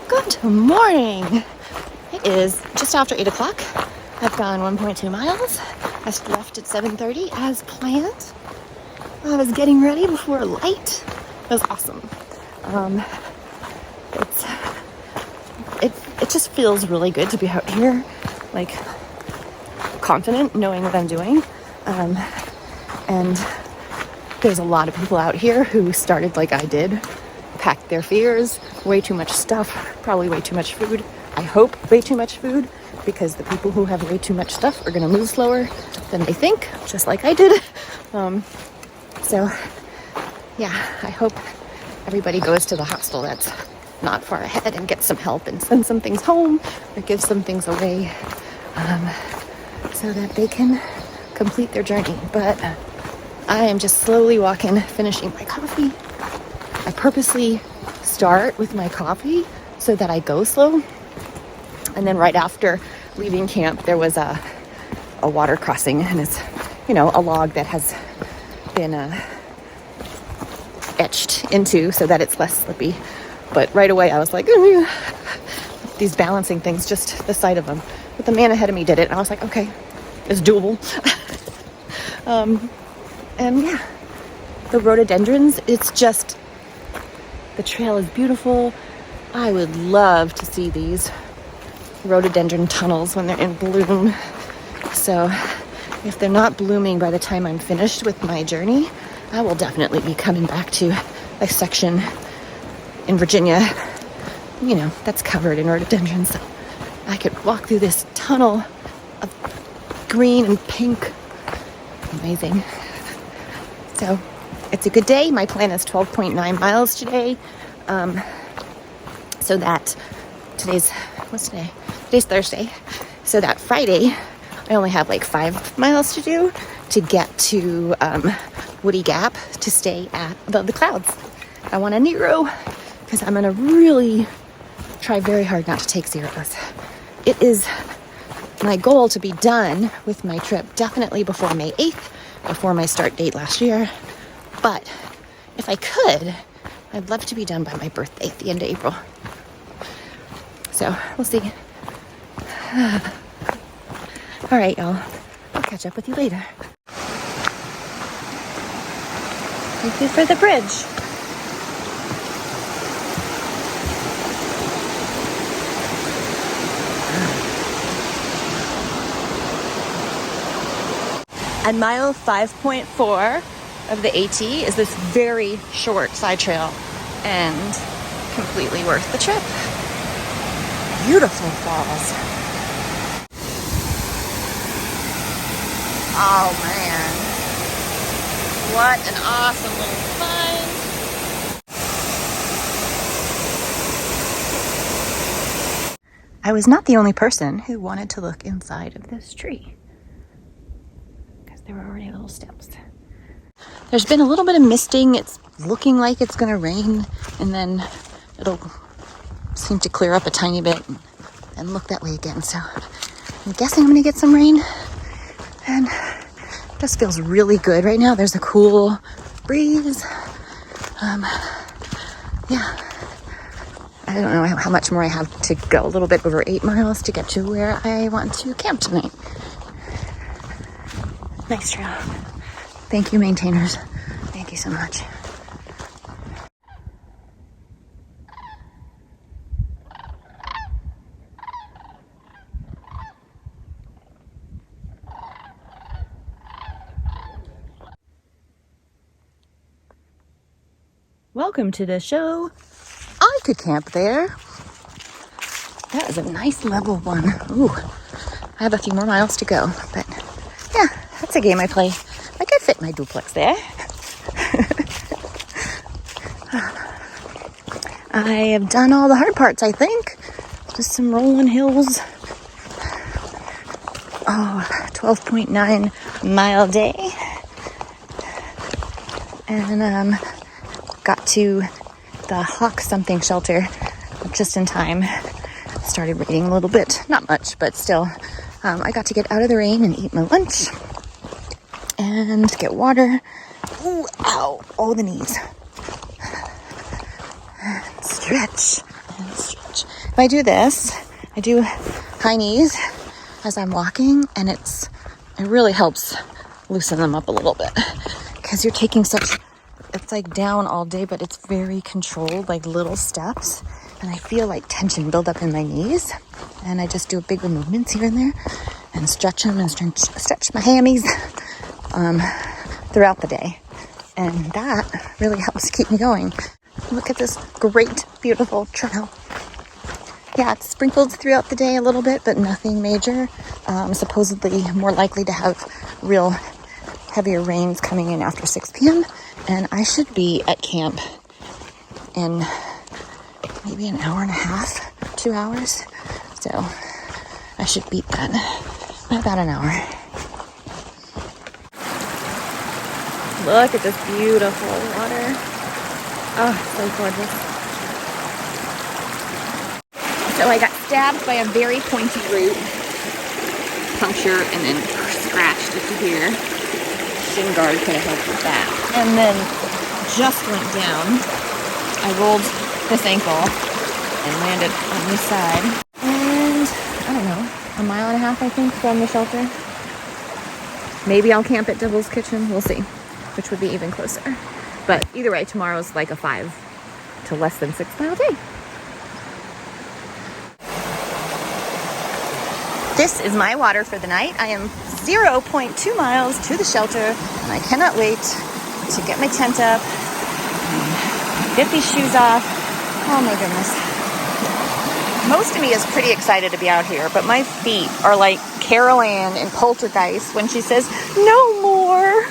Good morning. It is just after 8 o'clock. I've gone 1.2 miles. I left at 7:30 as planned. I was getting ready before light. It was awesome. It just feels really good to be out here, like confident, knowing what I'm doing. And there's a lot of people out here who started like I did, packed their fears, way too much stuff, probably way too much food. I hope way too much food, because the people who have way too much stuff are going to move slower than they think, just like I did. So yeah, I hope everybody goes to the hostel that's not far ahead and gets some help and send some things home or give some things away, so that they can complete their journey. But I am just slowly walking, finishing my coffee. I purposely start with my coffee so that I go slow. And then right after leaving camp, there was a water crossing, and it's, a log that has been etched into so that it's less slippy. But right away I was like, these balancing things, just the sight of them. But the man ahead of me did it, and I was like, okay, it's doable. And yeah, the rhododendrons, it's just, the trail is beautiful. I would love to see these rhododendron tunnels when they're in bloom. So if they're not blooming by the time I'm finished with my journey, I will definitely be coming back to a section in Virginia, that's covered in rhododendrons. So I could walk through this tunnel of green and pink. Amazing. So it's a good day. My plan is 12.9 miles today. So that what's today? Today's Thursday. So that Friday, I only have like 5 miles to do to get to Woody Gap to stay above the clouds. I want a Nero because I'm going to really try very hard not to take zeros. It is my goal to be done with my trip definitely before May 8th, before my start date last year. But if I could, I'd love to be done by my birthday at the end of April. So we'll see. All right, y'all. I'll catch up with you later. Thank you for the bridge. At mile 5.4 of the AT is this very short side trail, and completely worth the trip. Beautiful falls. Oh man, what an awesome little find. I was not the only person who wanted to look inside of this tree, because there were already little steps. There's been a little bit of misting. It's looking like it's going to rain, and then it'll seem to clear up a tiny bit and look that way again. So I'm guessing I'm going to get some rain, and it just feels really good right now. There's a cool breeze. Yeah. I don't know how much more I have to go. A little bit over 8 miles to get to where I want to camp tonight. Nice trail. Thank you, maintainers. Thank you so much. Welcome to the show. I could camp there. That is a nice level one. Ooh, I have a few more miles to go, but yeah, that's a game I play. I could fit my duplex there. I have done all the hard parts, I think. Just some rolling hills. Oh, 12.9 mile day. And got to the Hawk something shelter just in time. Started raining a little bit, not much, but still. I got to get out of the rain and eat my lunch and get water. Ooh, ow, oh, the knees. And stretch and stretch. if I do this, I do high knees as I'm walking, and it really helps loosen them up a little bit, because you're taking it's like down all day, but it's very controlled, like little steps, and I feel like tension build up in my knees, and I just do bigger movements here and there and stretch them and stretch my hammies throughout the day, and that really helps keep me going. Look at this great, beautiful trail. Yeah, it's sprinkled throughout the day a little bit, but nothing major. Supposedly more likely to have real heavier rains coming in after 6 p.m. And I should be at camp in maybe an hour and a half, 2 hours. So I should beat that by about an hour. Look at this beautiful water. Oh, so gorgeous. So I got stabbed by a very pointy root, puncture, and then scratched if you hear. Shin guard could have helped with that. And then just went down. I rolled this ankle and landed on this side. And I don't know, a mile and a half, I think, from the shelter. Maybe I'll camp at Devil's Kitchen. We'll see, which would be even closer. But either way, tomorrow's like a 5 to less than 6 mile day. This is my water for the night. I am 0.2 miles to the shelter, and I cannot wait to get my tent up, and get these shoes off. Oh my goodness. Most of me is pretty excited to be out here, but my feet are like Carol Ann in Poltergeist when she says, "No more."